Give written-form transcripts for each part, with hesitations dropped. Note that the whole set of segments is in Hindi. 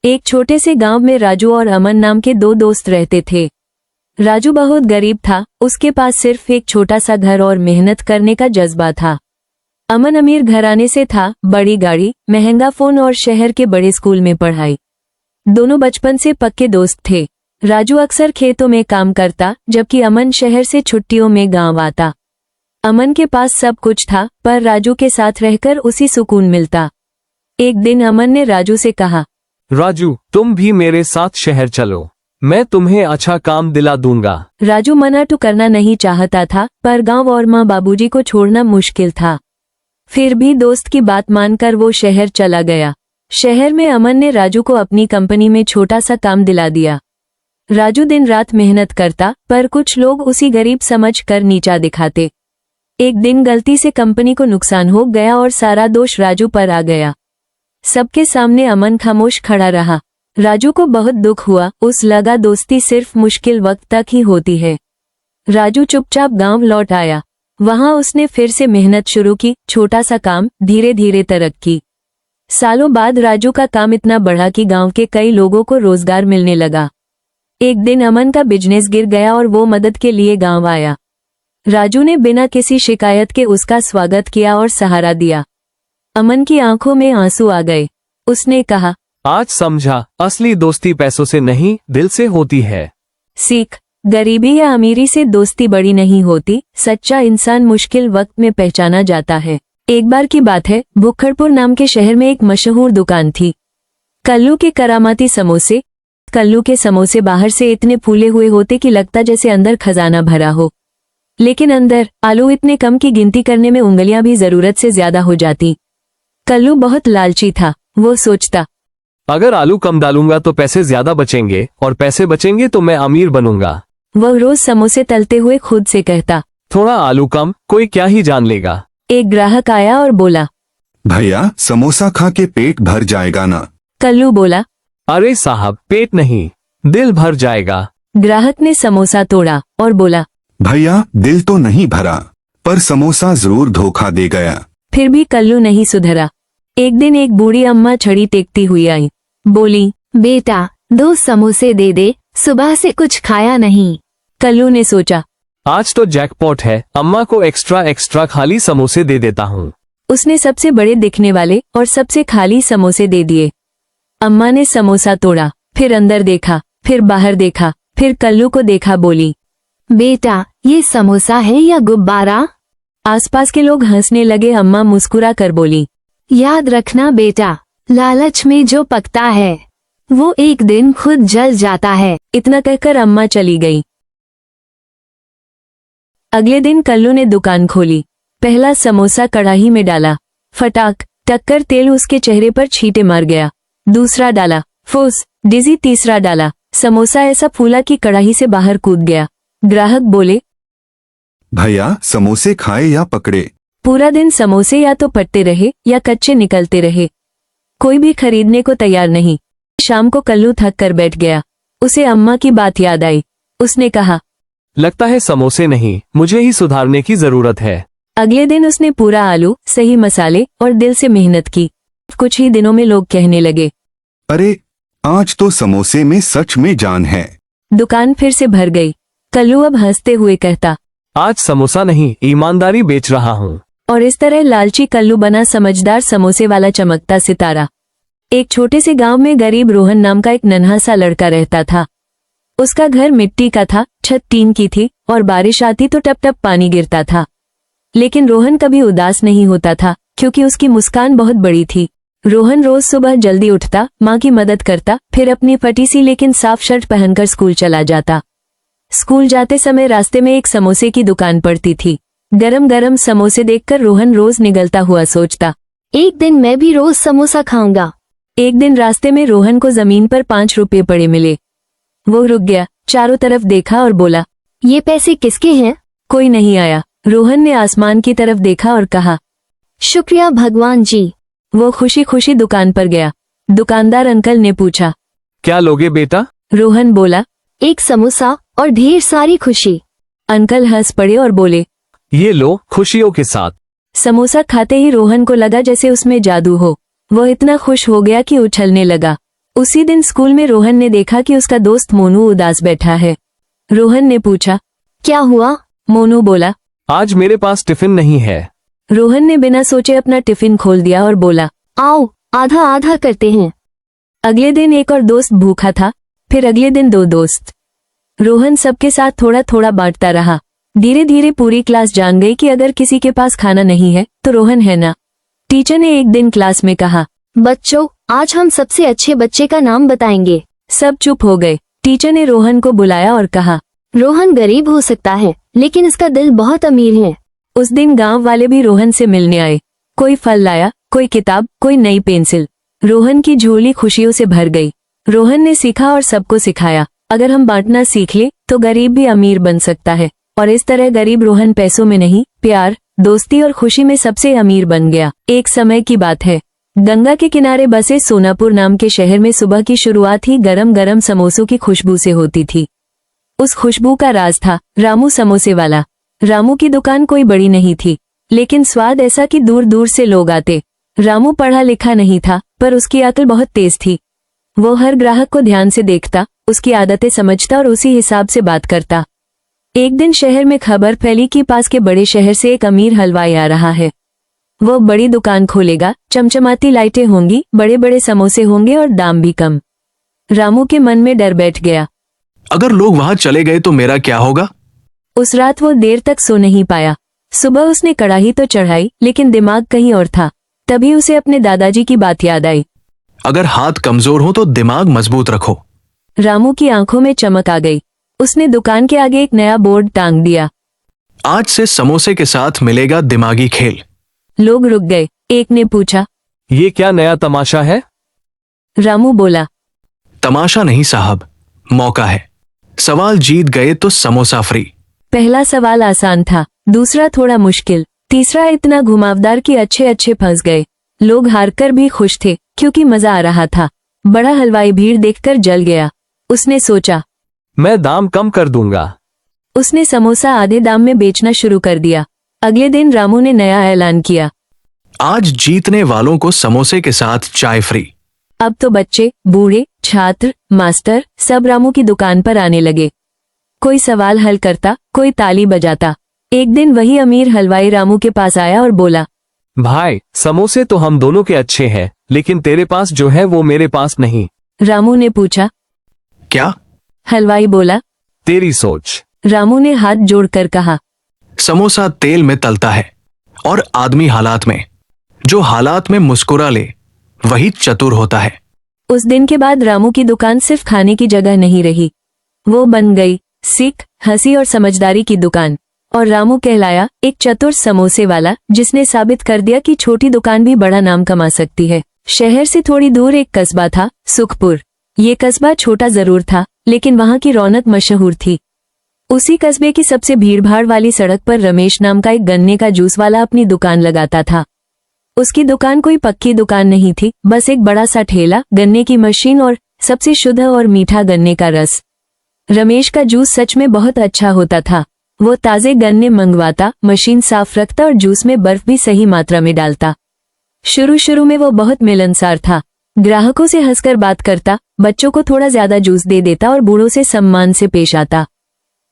एक छोटे से गांव में राजू और अमन नाम के दो दोस्त रहते थे। राजू बहुत गरीब था, उसके पास सिर्फ एक छोटा सा घर और मेहनत करने का जज्बा था। अमन अमीर घराने से था, बड़ी गाड़ी, महंगा फोन और शहर के बड़े स्कूल में पढ़ाई। दोनों बचपन से पक्के दोस्त थे। राजू अक्सर खेतों में काम करता, जबकि अमन शहर से छुट्टियों में गांव आता। अमन के पास सब कुछ था, पर राजू के साथ रहकर उसी सुकून मिलता। एक दिन अमन ने राजू से कहा, राजू, तुम भी मेरे साथ शहर चलो, मैं तुम्हें अच्छा काम दिला दूंगा। राजू मना तो करना नहीं चाहता था, पर गांव और माँ बाबूजी को छोड़ना मुश्किल था। फिर भी दोस्त की बात मानकर वो शहर चला गया। शहर में अमन ने राजू को अपनी कंपनी में छोटा सा काम दिला दिया। राजू दिन रात मेहनत करता, पर कुछ लोग उसी गरीब समझकर नीचा दिखाते। एक दिन गलती से कंपनी को नुकसान हो गया और सारा दोष राजू पर आ गया। सबके सामने अमन खामोश खड़ा रहा। राजू को बहुत दुख हुआ, उस लगा दोस्ती सिर्फ मुश्किल वक्त तक ही होती है। राजू चुपचाप गांव लौट आया। वहां उसने फिर से मेहनत शुरू की, छोटा सा काम, धीरे धीरे तरक्की। सालों बाद राजू का काम इतना बढ़ा कि गांव के कई लोगों को रोजगार मिलने लगा। एक दिन अमन का बिजनेस गिर गया और वो मदद के लिए गांव आया। राजू ने बिना किसी शिकायत के उसका स्वागत किया और सहारा दिया। अमन की आंखों में आंसू आ गए। उसने कहा, आज समझा, असली दोस्ती पैसों से नहीं, दिल से होती है। सीख, गरीबी या अमीरी से दोस्ती बड़ी नहीं होती, सच्चा इंसान मुश्किल वक्त में पहचाना जाता है। एक बार की बात है, भुक्खड़पुर नाम के शहर में एक मशहूर दुकान थी, कल्लू के करामाती समोसे। कल्लू के समोसे बाहर से इतने फूले हुए होते कि लगता जैसे अंदर खजाना भरा हो, लेकिन अंदर आलू इतने कम की गिनती करने में उंगलियां भी जरूरत से ज्यादा हो जाती। कल्लू बहुत लालची था। वो सोचता, अगर आलू कम डालूंगा तो पैसे ज्यादा बचेंगे, और पैसे बचेंगे तो मैं अमीर बनूंगा। वह रोज समोसे तलते हुए खुद से कहता, थोड़ा आलू कम, कोई क्या ही जान लेगा। एक ग्राहक आया और बोला, भैया, समोसा खा के पेट भर जाएगा ना? कल्लू बोला, अरे साहब, पेट नहीं, दिल भर जाएगा। ग्राहक ने समोसा तोड़ा और बोला, भैया, दिल तो नहीं भरा, पर समोसा जरूर धोखा दे गया। फिर भी कल्लू नहीं सुधरा। एक दिन एक बूढ़ी अम्मा छड़ी टेकती हुई आई। बोली, बेटा, 2 समोसे दे दे, सुबह से कुछ खाया नहीं। कल्लू ने सोचा, आज तो जैकपॉट है, अम्मा को एक्स्ट्रा खाली समोसे दे देता हूँ। उसने सबसे बड़े दिखने वाले और सबसे खाली समोसे दे दिए। अम्मा ने समोसा तोड़ा, फिर अंदर देखा, फिर बाहर देखा, फिर कल्लू को देखा। बोली, बेटा, ये समोसा है या गुब्बारा? आसपास के लोग हंसने लगे। अम्मा मुस्कुरा कर बोली, याद रखना बेटा, लालच में जो पकता है वो एक दिन खुद जल जाता है। इतना कहकर अम्मा चली गई। अगले दिन कल्लू ने दुकान खोली। पहला समोसा कढ़ाई में डाला, फटाक टक्कर, तेल उसके चेहरे पर छींटे मार गया। दूसरा डाला, फूस डिजी। तीसरा डाला, समोसा ऐसा फूला कि कढ़ाई से बाहर कूद गया। ग्राहक बोले, भैया, समोसे खाए या पकड़े? पूरा दिन समोसे या तो पटते रहे या कच्चे निकलते रहे, कोई भी खरीदने को तैयार नहीं। शाम को कल्लू थक कर बैठ गया। उसे अम्मा की बात याद आई। उसने कहा, लगता है समोसे नहीं, मुझे ही सुधारने की जरूरत है। अगले दिन उसने पूरा आलू, सही मसाले और दिल से मेहनत की। कुछ ही दिनों में लोग कहने लगे, अरे, आज तो समोसे में सच में जान है। दुकान फिर से भर गई। कल्लू अब हंसते हुए कहता, आज समोसा नहीं, ईमानदारी बेच रहा हूँ। और इस तरह लालची कल्लू बना समझदार समोसे वाला चमकता सितारा। एक छोटे से गांव में गरीब रोहन नाम का एक नन्हा सा लड़का रहता था। उसका घर मिट्टी का था, छत टीन की थी और बारिश आती तो टप टप पानी गिरता था। लेकिन रोहन कभी उदास नहीं होता था, क्योंकि उसकी मुस्कान बहुत बड़ी थी। रोहन रोज सुबह जल्दी उठता, माँ की मदद करता, फिर अपनी फटी सी लेकिन साफ शर्ट पहनकर स्कूल चला जाता। स्कूल जाते समय रास्ते में एक समोसे की दुकान पड़ती थी। गरम गरम समोसे देखकर रोहन रोज निगलता हुआ सोचता, एक दिन मैं भी रोज समोसा खाऊंगा। एक दिन रास्ते में रोहन को जमीन पर 5 रुपये पड़े मिले। वो रुक गया, चारों तरफ देखा और बोला, ये पैसे किसके हैं? कोई नहीं आया। रोहन ने आसमान की तरफ देखा और कहा, शुक्रिया भगवान जी। वो खुशी खुशी दुकान पर गया। दुकानदार अंकल ने पूछा, क्या लोगे बेटा? रोहन बोला, एक समोसा और ढेर सारी खुशी। अंकल हंस पड़े और बोले, ये लो, खुशियों के साथ। समोसा खाते ही रोहन को लगा जैसे उसमें जादू हो। वो इतना खुश हो गया कि उछलने लगा। उसी दिन स्कूल में रोहन ने देखा कि उसका दोस्त मोनू उदास बैठा है। रोहन ने पूछा, क्या हुआ? मोनू बोला। आज मेरे पास टिफिन नहीं है। रोहन ने बिना सोचे अपना टिफिन खोल दिया और बोला, आओ आधा आधा करते हैं। अगले दिन एक और दोस्त भूखा था, फिर अगले दिन 2 दोस्त। रोहन सबके साथ थोड़ा थोड़ा बांटता रहा। धीरे धीरे पूरी क्लास जान गई कि अगर किसी के पास खाना नहीं है तो रोहन है ना। टीचर ने एक दिन क्लास में कहा, बच्चों, आज हम सबसे अच्छे बच्चे का नाम बताएंगे। सब चुप हो गए। टीचर ने रोहन को बुलाया और कहा, रोहन गरीब हो सकता है, लेकिन इसका दिल बहुत अमीर है। उस दिन गांव वाले भी रोहन से मिलने आए। कोई फल लाया, कोई किताब, कोई नई पेंसिल। रोहन की झोली खुशियों से भर गई। रोहन ने सीखा और सबको सिखाया, अगर हम बांटना सीख ले तो गरीब भी अमीर बन सकता है। और इस तरह गरीब रोहन पैसों में नहीं, प्यार, दोस्ती और खुशी में सबसे अमीर बन गया। एक समय की बात है, गंगा के किनारे बसे सोनापुर नाम के शहर में सुबह की शुरुआत ही गरम गरम समोसों की खुशबू से होती थी। उस खुशबू का राज था रामू समोसे वाला। रामू की दुकान कोई बड़ी नहीं थी, लेकिन स्वाद ऐसा कि दूर दूर से लोग आते। रामू पढ़ा लिखा नहीं था, पर उसकी अकल बहुत तेज थी। वो हर ग्राहक को ध्यान से देखता, उसकी आदतें समझता और उसी हिसाब से बात करता। एक दिन शहर में खबर फैली कि पास के बड़े शहर से एक अमीर हलवाई आ रहा है। वो बड़ी दुकान खोलेगा, चमचमाती लाइटें होंगी, बड़े बड़े समोसे होंगे और दाम भी कम। रामू के मन में डर बैठ गया। अगर लोग वहां चले गए तो मेरा क्या होगा? उस रात वो देर तक सो नहीं पाया। सुबह उसने कढ़ाई तो चढ़ाई, लेकिन दिमाग कहीं और था। तभी उसे अपने दादाजी की बात याद आई। अगर हाथ कमजोर हो तो दिमाग मजबूत रखो। रामू की आंखों में चमक आ गई। उसने दुकान के आगे एक नया बोर्ड टांग दिया। आज से समोसे के साथ मिलेगा दिमागी खेल। लोग रुक गए। एक ने पूछा, ये क्या नया तमाशा है? रामू बोला, तमाशा नहीं साहब, मौका है। सवाल जीत गए तो समोसा फ्री। पहला सवाल आसान था, दूसरा थोड़ा मुश्किल, तीसरा इतना घुमावदार कि अच्छे अच्छे फंस गए। लोग हारकर भी खुश थे, क्योंकि मजा आ रहा था। बड़ा हलवाई भीड़ देखकर जल गया। उसने सोचा, मैं दाम कम कर दूंगा। उसने समोसा आधे दाम में बेचना शुरू कर दिया। अगले दिन रामू ने नया ऐलान किया, आज जीतने वालों को समोसे के साथ चाय फ्री। अब तो बच्चे, बूढ़े, छात्र, मास्टर सब रामू की दुकान पर आने लगे। कोई सवाल हल करता, कोई ताली बजाता। एक दिन वही अमीर हलवाई रामू के पास आया और बोला, भाई, समोसे तो हम दोनों के अच्छे हैं, लेकिन तेरे पास जो है वो मेरे पास नहीं। रामू ने पूछा, क्या? हलवाई बोला, तेरी सोच। रामू ने हाथ जोड़कर कहा, समोसा तेल में तलता है और आदमी हालात में। जो हालात में मुस्कुरा ले वही चतुर होता है। उस दिन के बाद रामू की दुकान सिर्फ खाने की जगह नहीं रही, वो बन गई सीख, हंसी और समझदारी की दुकान। और रामू कहलाया एक चतुर समोसे वाला, जिसने साबित कर दिया कि छोटी दुकान भी बड़ा नाम कमा सकती है। शहर से थोड़ी दूर एक कस्बा था, सुखपुर। ये कस्बा छोटा जरूर था, लेकिन वहां की रौनक मशहूर थी। उसी कस्बे की सबसे भीड़भाड़ वाली सड़क पर रमेश नाम का एक गन्ने का जूस वाला अपनी दुकान लगाता था। उसकी दुकान कोई पक्की दुकान नहीं थी, बस एक बड़ा सा ठेला, गन्ने की मशीन और सबसे शुद्ध और मीठा गन्ने का रस। रमेश का जूस सच में बहुत अच्छा होता था। वो ताजे गन्ने मंगवाता, मशीन साफ रखता और जूस में बर्फ भी सही मात्रा में डालता। शुरू शुरू में वो बहुत मिलनसार था। ग्राहकों से हंसकर बात करता, बच्चों को थोड़ा ज्यादा जूस दे देता और बूढ़ों से सम्मान से पेश आता।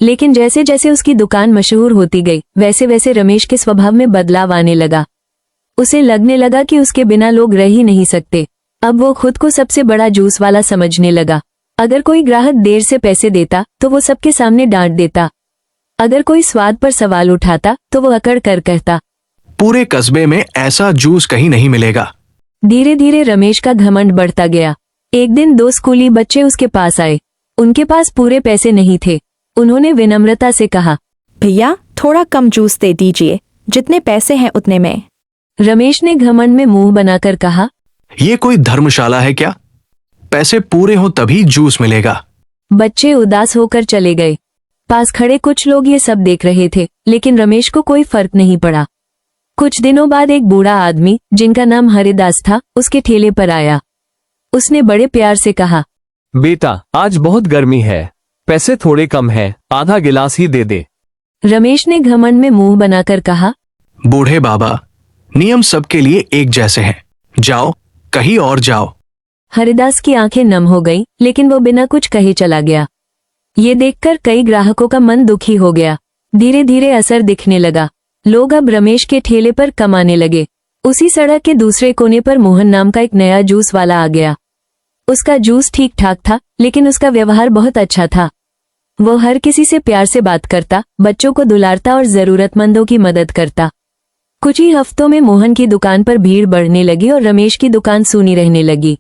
लेकिन जैसे जैसे उसकी दुकान मशहूर होती गई, वैसे वैसे रमेश के स्वभाव में बदलाव आने लगा। उसे लगने लगा कि उसके बिना लोग रह ही नहीं सकते। अब वो खुद को सबसे बड़ा जूस वाला समझने लगा। अगर कोई ग्राहक देर से पैसे देता तो वो सबके सामने डांट देता। अगर कोई स्वाद पर सवाल उठाता तो वो अकड़ कर कहता, पूरे कस्बे में ऐसा जूस कहीं नहीं मिलेगा। धीरे धीरे रमेश का घमंड बढ़ता गया। एक दिन 2 स्कूली बच्चे उसके पास आए। उनके पास पूरे पैसे नहीं थे। उन्होंने विनम्रता से कहा, भैया थोड़ा कम जूस दे दीजिए, जितने पैसे हैं उतने में। रमेश ने घमंड में मुंह बनाकर कहा, ये कोई धर्मशाला है क्या? पैसे पूरे हो तभी जूस मिलेगा। बच्चे उदास होकर चले गए। पास खड़े कुछ लोग ये सब देख रहे थे, लेकिन रमेश को कोई फर्क नहीं पड़ा। कुछ दिनों बाद एक बूढ़ा आदमी, जिनका नाम हरिदास था, उसके ठेले पर आया। उसने बड़े प्यार से कहा, बेटा, आज बहुत गर्मी है, पैसे थोड़े कम हैं, आधा गिलास ही दे दे। रमेश ने घमंड में मुंह बनाकर कहा, बूढ़े बाबा, नियम सबके लिए एक जैसे हैं। जाओ, कहीं और जाओ। हरिदास की आंखें नम हो गईं, लेकिन वो बिना कुछ कहे चला गया। ये देखकर कई ग्राहकों का मन दुखी हो गया। धीरे धीरे असर दिखने लगा। लोग अब रमेश के ठेले पर कम आने लगे। उसी सड़क के दूसरे कोने पर मोहन नाम का एक नया जूस वाला आ गया। उसका जूस ठीक ठाक था, लेकिन उसका व्यवहार बहुत अच्छा था। वो हर किसी से प्यार से बात करता, बच्चों को दुलारता और जरूरतमंदों की मदद करता। कुछ ही हफ्तों में मोहन की दुकान पर भीड़ बढ़ने लगी और रमेश की दुकान सूनी रहने लगी।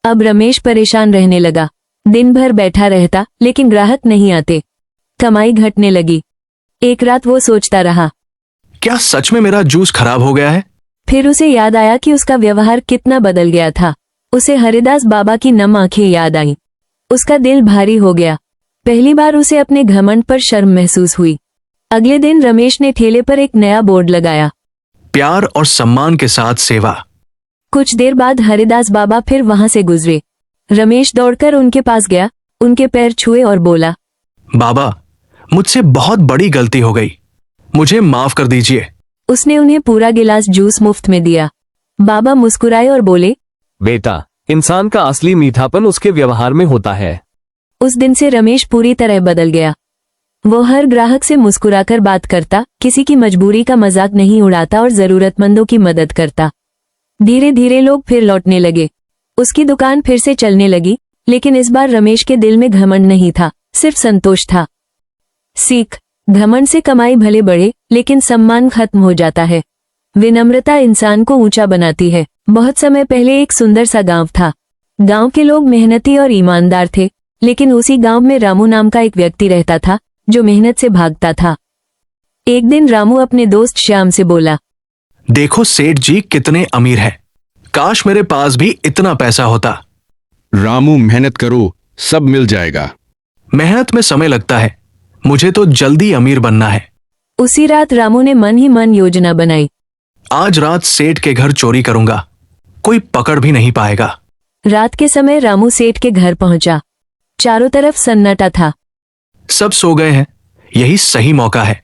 अब रमेश परेशान रहने लगा। दिन भर बैठा रहता, लेकिन ग्राहक नहीं आते। कमाई घटने लगी। एक रात वो सोचता रहा। क्या सच में मेरा जूस खराब हो गया है? फिर उसे याद आया कि उसका व्यवहार कितना बदल गया था। उसे हरिदास बाबा की नम आंखें याद आईं। उसका दिल भारी हो गया। पहली बार उसे अपने घमंड पर शर्म महसूस हुई। अगले दिन रमेश ने ठेले पर एक नया बोर्ड लगाया, प्यार और सम्मान के साथ सेवा। कुछ देर बाद हरिदास बाबा फिर वहां से गुजरे। रमेश दौड़कर उनके पास गया, उनके पैर छुए और बोला, बाबा, मुझसे बहुत बड़ी गलती हो गई, मुझे माफ कर दीजिए। उसने उन्हें पूरा गिलास जूस मुफ्त में दिया। बाबा मुस्कुराए और बोले, बेटा, इंसान का असली मीठापन उसके व्यवहार में होता है। उस दिन से रमेश पूरी तरह बदल गया। वो हर ग्राहक से मुस्कुराकर बात करता, किसी की मजबूरी का मजाक नहीं उड़ाता और जरूरतमंदों की मदद करता। धीरे धीरे लोग फिर लौटने लगे। उसकी दुकान फिर से चलने लगी, लेकिन इस बार रमेश के दिल में घमंड नहीं था, सिर्फ संतोष था। सीख, घमंड से कमाई भले बढ़े, लेकिन सम्मान खत्म हो जाता है। विनम्रता इंसान को ऊंचा बनाती है। बहुत समय पहले एक सुंदर सा गांव था। गांव के लोग मेहनती और ईमानदार थे, लेकिन उसी गांव में रामू नाम का एक व्यक्ति रहता था, जो मेहनत से भागता था। एक दिन रामू अपने दोस्त श्याम से बोला, देखो सेठ जी कितने अमीर हैं, काश मेरे पास भी इतना पैसा होता। रामू, मेहनत करो, सब मिल जाएगा। मेहनत में समय लगता है, मुझे तो जल्दी अमीर बनना है। उसी रात रामू ने मन ही मन योजना बनाई। आज रात सेठ के घर चोरी करूंगा, कोई पकड़ भी नहीं पाएगा। रात के समय रामू सेठ के घर पहुंचा। चारों तरफ सन्नाटा था। सब सो गए हैं, यही सही मौका है।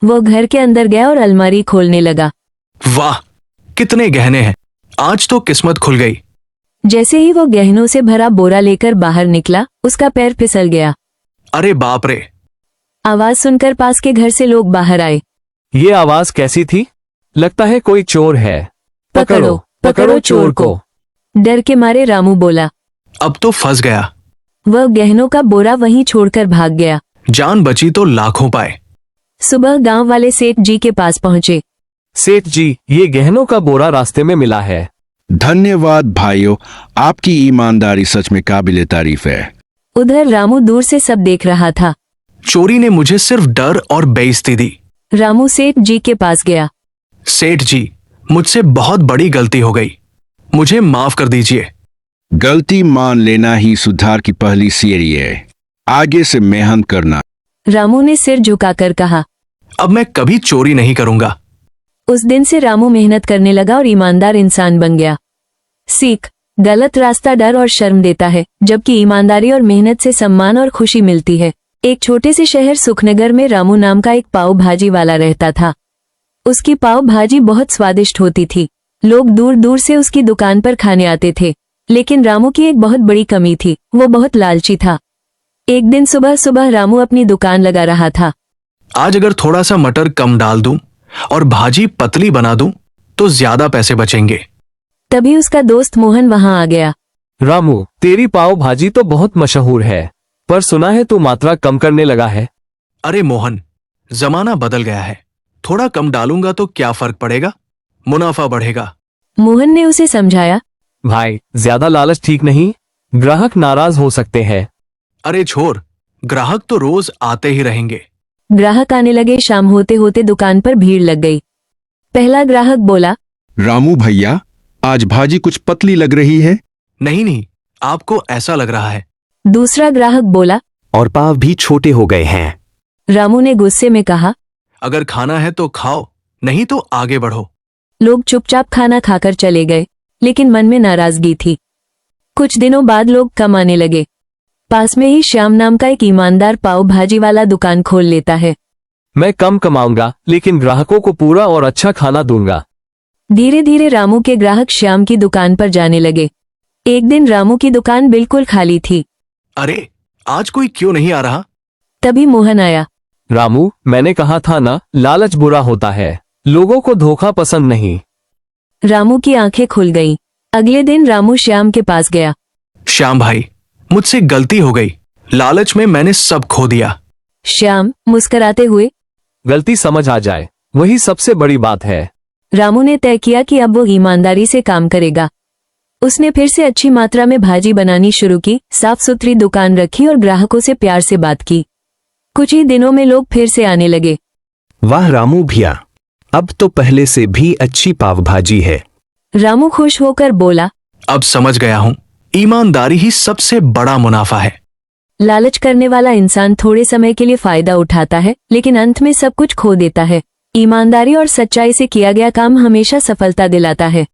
वो घर के अंदर गया और अलमारी खोलने लगा। वाह, कितने गहने हैं, आज तो किस्मत खुल गई। जैसे ही वो गहनों से भरा बोरा लेकर बाहर निकला, उसका पैर फिसल गया। अरे बाप रे! आवाज सुनकर पास के घर से लोग बाहर आए। ये आवाज कैसी थी? लगता है कोई चोर है। पकड़ो, पकड़ो चोर को। डर के मारे रामू बोला। अब तो फंस गया। वह गहनों का बोरा वहीं छोड़कर भाग गया। जान बची तो लाखों पाए। सुबह गांव वाले सेठ जी के पास पहुंचे। सेठ जी, ये गहनों का बोरा रास्ते में मिला है। धन्यवाद भाइयों, आपकी ईमानदारी सच में काबिले तारीफ है। उधर रामू दूर से सब देख रहा था। चोरी ने मुझे सिर्फ डर और बेइज्जती दी। रामू सेठ जी के पास गया। सेठ जी, मुझसे बहुत बड़ी गलती हो गई, मुझे माफ कर दीजिए। गलती मान लेना ही सुधार की पहली सीढ़ी है, आगे से मेहनत करना। रामू ने सिर झुकाकर कहा, अब मैं कभी चोरी नहीं करूंगा। उस दिन से रामू मेहनत करने लगा और ईमानदार इंसान बन गया। सीख, गलत रास्ता डर और शर्म देता है, जबकि ईमानदारी और मेहनत से सम्मान और खुशी मिलती है। एक छोटे से शहर सुखनगर में रामू नाम का एक पाव भाजी वाला रहता था। उसकी पाव भाजी बहुत स्वादिष्ट होती थी। लोग दूर दूर से उसकी दुकान पर खाने आते थे। लेकिन रामू की एक बहुत बड़ी कमी थी, वो बहुत लालची था। एक दिन सुबह सुबह रामू अपनी दुकान लगा रहा था। आज अगर थोड़ा सा मटर कम डाल दूं और भाजी पतली बना दूं तो ज्यादा पैसे बचेंगे। तभी उसका दोस्त मोहन वहां आ गया। रामू, तेरी पाव भाजी तो बहुत मशहूर है, पर सुना है तू मात्रा कम करने लगा है। अरे मोहन, जमाना बदल गया है, थोड़ा कम डालूंगा तो क्या फर्क पड़ेगा, मुनाफा बढ़ेगा। मोहन ने उसे समझाया। भाई, ज्यादा लालच ठीक नहीं, ग्राहक नाराज हो सकते हैं। अरे छोर, ग्राहक तो रोज आते ही रहेंगे। ग्राहक आने लगे। शाम होते होते दुकान पर भीड़ लग गई। पहला ग्राहक बोला, रामू भैया, आज भाजी कुछ पतली लग रही है। नहीं नहीं, आपको ऐसा लग रहा है। दूसरा ग्राहक बोला, और पाव भी छोटे हो गए हैं। रामू ने गुस्से में कहा, अगर खाना है तो खाओ, नहीं तो आगे बढ़ो। लोग चुपचाप खाना खाकर चले गए, लेकिन मन में नाराजगी थी। कुछ दिनों बाद लोग कम आने लगे। पास में ही श्याम नाम का एक ईमानदार पाव भाजी वाला दुकान खोल लेता है। मैं कम कमाऊंगा, लेकिन ग्राहकों को पूरा और अच्छा खाना दूंगा। धीरे धीरे रामू के ग्राहक श्याम की दुकान पर जाने लगे। एक दिन रामू की दुकान बिल्कुल खाली थी। अरे आज कोई क्यों नहीं आ रहा? तभी मोहन आया। रामू, मैंने कहा था ना, लालच बुरा होता है, लोगों को धोखा पसंद नहीं। रामू की आंखें खुल गईं। अगले दिन रामू श्याम के पास गया। श्याम भाई, मुझसे गलती हो गई, लालच में मैंने सब खो दिया। श्याम मुस्कुराते हुए। गलती समझ आ जाए वही सबसे बड़ी बात है। रामू ने तय किया कि अब वो ईमानदारी से काम करेगा। उसने फिर से अच्छी मात्रा में भाजी बनानी शुरू की, साफ सुथरी दुकान रखी और ग्राहकों से प्यार से बात की। कुछ ही दिनों में लोग फिर से आने लगे। वाह रामू भैया, अब तो पहले से भी अच्छी पाव भाजी है। रामू खुश होकर बोला, अब समझ गया हूँ, ईमानदारी ही सबसे बड़ा मुनाफा है। लालच करने वाला इंसान थोड़े समय के लिए फायदा उठाता है, लेकिन अंत में सब कुछ खो देता है। ईमानदारी और सच्चाई से किया गया काम हमेशा सफलता दिलाता है।